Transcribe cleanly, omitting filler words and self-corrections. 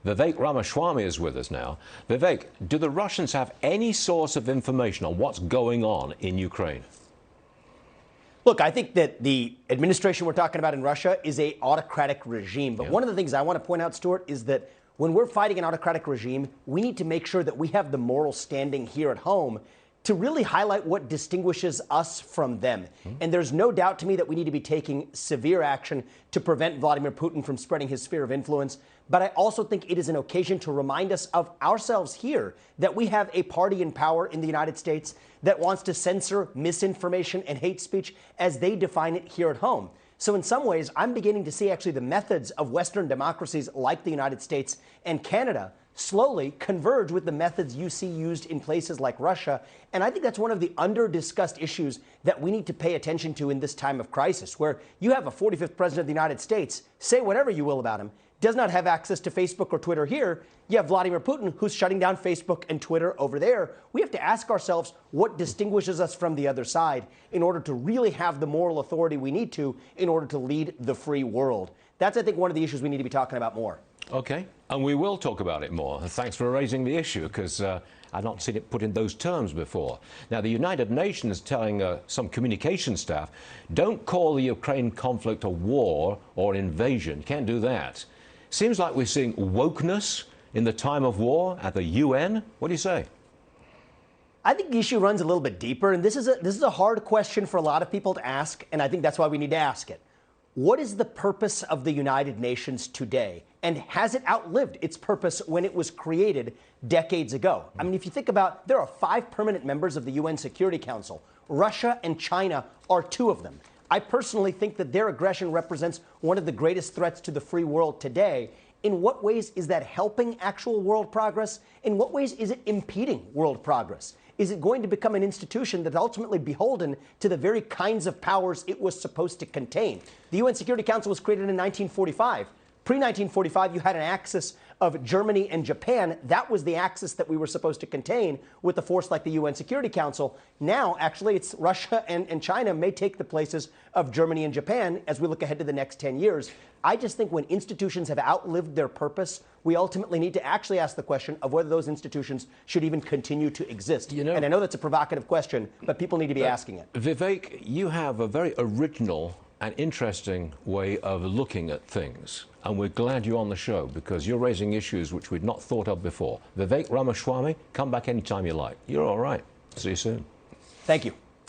Vivek Ramaswamy is with us now. Vivek, do the Russians have any source of information on what's going on in Ukraine? Look, I think that the administration we're talking about in Russia is an autocratic regime. But one of the things I want to point out, Stuart, is that when we're fighting an autocratic regime, we need to make sure that we have the moral standing here at home to really highlight what distinguishes us from them. And there's no doubt to me that we need to be taking severe action to prevent Vladimir Putin from spreading his sphere of influence. But I also think it is an occasion to remind us of ourselves here, that we have a party in power in the United States that wants to censor misinformation and hate speech as they define it here at home. So in some ways, I'm beginning to see actually the methods of Western democracies like the United States and Canada slowly converge with the methods you see used in places like Russia. And I think that's one of the under-discussed issues that we need to pay attention to in this time of crisis, where you have a 45th president of the United States, say whatever you will about him, does not have access to Facebook or Twitter here. You have Vladimir Putin, who's shutting down Facebook and Twitter over there. We have to ask ourselves what distinguishes us from the other side in order to really have the moral authority we need to in order to lead the free world. That's, I think, one of the issues we need to be talking about more. Okay, and we will talk about it more. Thanks for raising the issue, because I've not seen it put in those terms before. Now, the United Nations telling some communication staff, don't call the Ukraine conflict a war or invasion. Can't do that. Seems like we're seeing wokeness in the time of war at the UN. What do you say? I think the issue runs a little bit deeper, and this is a hard question for a lot of people to ask, and I think that's why we need to ask it. What is the purpose of the United Nations today? And has it outlived its purpose when it was created decades ago? I mean, if you think about, there are 5 permanent members of the UN Security Council. Russia and China are 2 of them. I personally think that their aggression represents one of the greatest threats to the free world today. In what ways is that helping actual world progress? In what ways is it impeding world progress? Is it going to become an institution that's ultimately beholden to the very kinds of powers it was supposed to contain? The UN Security Council was created in 1945. Pre-1945, you had an axis of Germany and Japan. That was the axis that we were supposed to contain with a force like the UN Security Council. Now, actually, it's Russia and China may take the places of Germany and Japan as we look ahead to the next 10 years. I just think when institutions have outlived their purpose, we ultimately need to actually ask the question of whether those institutions should even continue to exist. And I know that's a provocative question, but people need to be asking it. Vivek, you have a very original and interesting way of looking at things. And we're glad you're on the show, because you're raising issues which we'd not thought of before. Vivek Ramaswamy, come back anytime you like. You're all right. See you soon. Thank you.